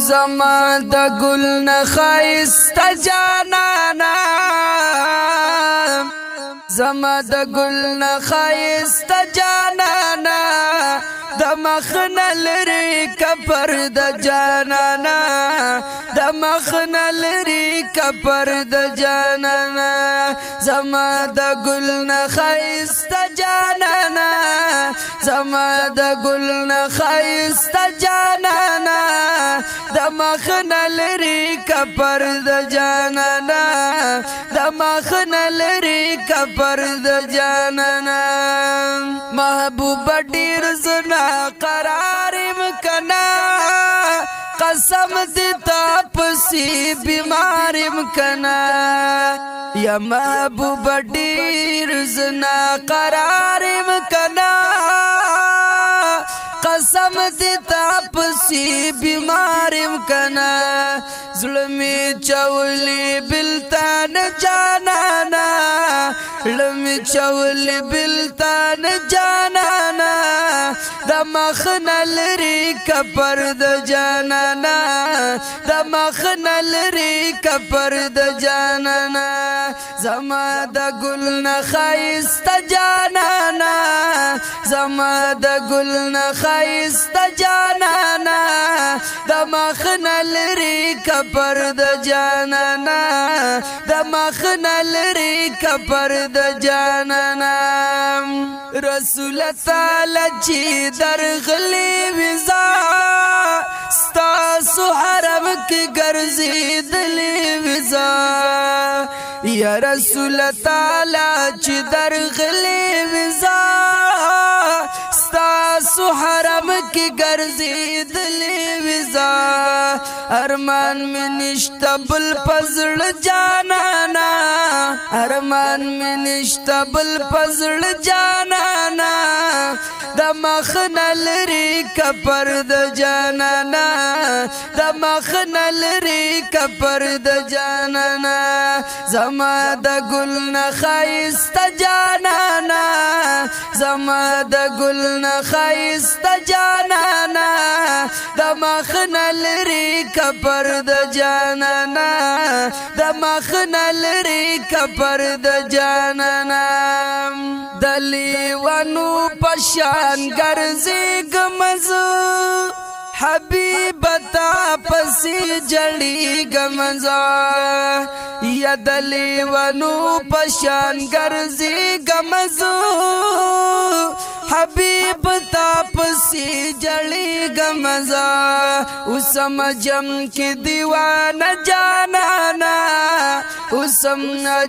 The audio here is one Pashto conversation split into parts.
زما د ګل نه ښایسته جانانا زما د ګل نه ښایسته جانانا د مخ نه لرې کفر د جانانا د مخ نه لرې کفر د جانانا زما د ګل نه ښایسته جانانا زما د ګل نه ښایسته جانانا د مخ نه لرې کفر د جانانا د مخ نه لرې کفر د جانانا محبوب ډیر زنا قرار مکنا قسم دې تا پسې بیمار مکنا یا محبوب ډیر زنا قرار مکنا قسم دې تا پسې بیمار مکنا ظلمي چولي بلتان جانانا لمی چولي بلتان جانانا د مخ نه لرې کفر د جانانا د مخ نه لرې کفر د جانانا زما د ګل نه ښایسته جانانا زما د ګل نه ښایسته جانانا د مخ نه لرې کفر د جانانا د مخ نه لرې کفر د جانانا رسول تعالی چې درغلی وزا ستاسو حرم کې ګرځېدلې وزا یا رسول تعالی چې درغلی وزا ستاسو حرم کې ګرځېدلې وزا ارمان مې نشته بل پزړ جانانا ارمان مې نشته بل پزړ جانانا د مخ نه لرې کفر د جانانا د مخ نه لرې کفر د جانانا زما د ګل نه ښایسته جانانا زما د ګل نه ښایسته جانانا د مخ نه لرې کفر د جانانا د مخ نه لرې کفر د جانانا د لیوانو پشان ګرځېږم زه حبیب تا پسې جړېږم زه یا د لیوانو پشان ګرځېږم زه حبیب تا پسې جړېږم زه اوسم جم کې دیوانه جانانا اوسم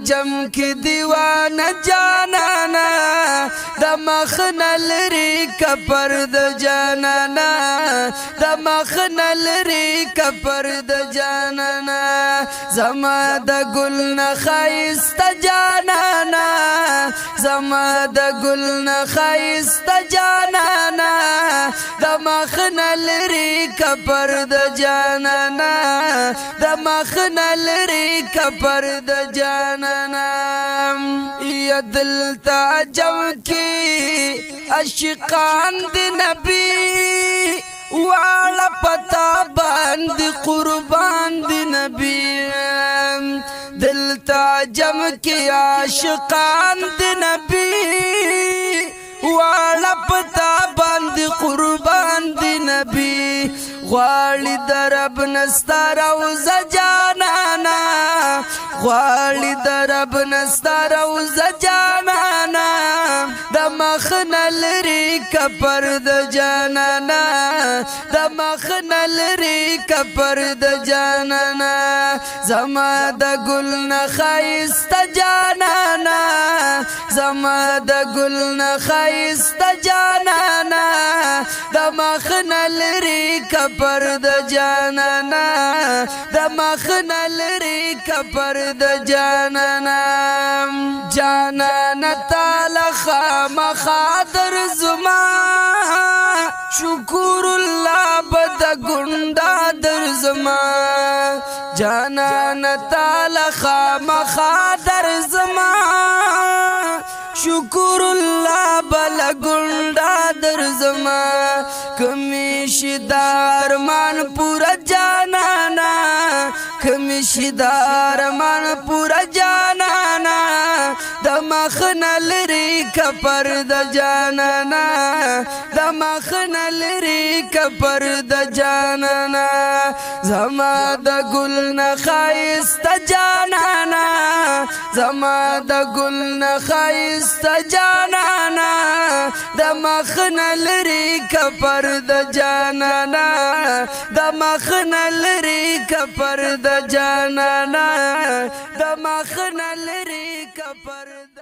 جم کې دیوانه جانانا د مخ نه لرې کفر د جانانا د مخ نه لرې کفر د جانانا زما د ګل نه ښایسته جانانا زما د ګل نه ښایسته جانانا د مخ نه لرې کفر د جانانا د مخ نه لرې کفر د جانانا یا دلتا جم کی عاشقان د نبی والا پتا باند قربان دی نبی دلتا جم کی عاشقان دی نبی والا پتا باند قربان دی نبی غواړي درب نستا روزه جانانا غواړي درب نستا روزه جانانا د مخ نه لرې کفر د جانانا د مخ نه لرې کفر د جانانا زما د ګل نه ښایسته جانانا زما د ګل نه ښایسته جانانا د مخ نه لرې کفر د جانانا د مخ نه لرې کفر د جانانا جانانا تعالی خامخا درځما شکر الله بد ګنډا درځما جانانا تعالی خامخا درځما شکر الله بل ګنډا درزما کمیش دار مان پورا جانانا کمیش دار مان پورا جانانا د مخنل ری کپر د جانانا د مخنل ری کپر د جانانا زما د ګل نه خایست جانانا زما د ګل نه خایست جانانا د مخنل ری کپر د جانانا د مخنل ری کپر د جانانا د مخنل ری کپر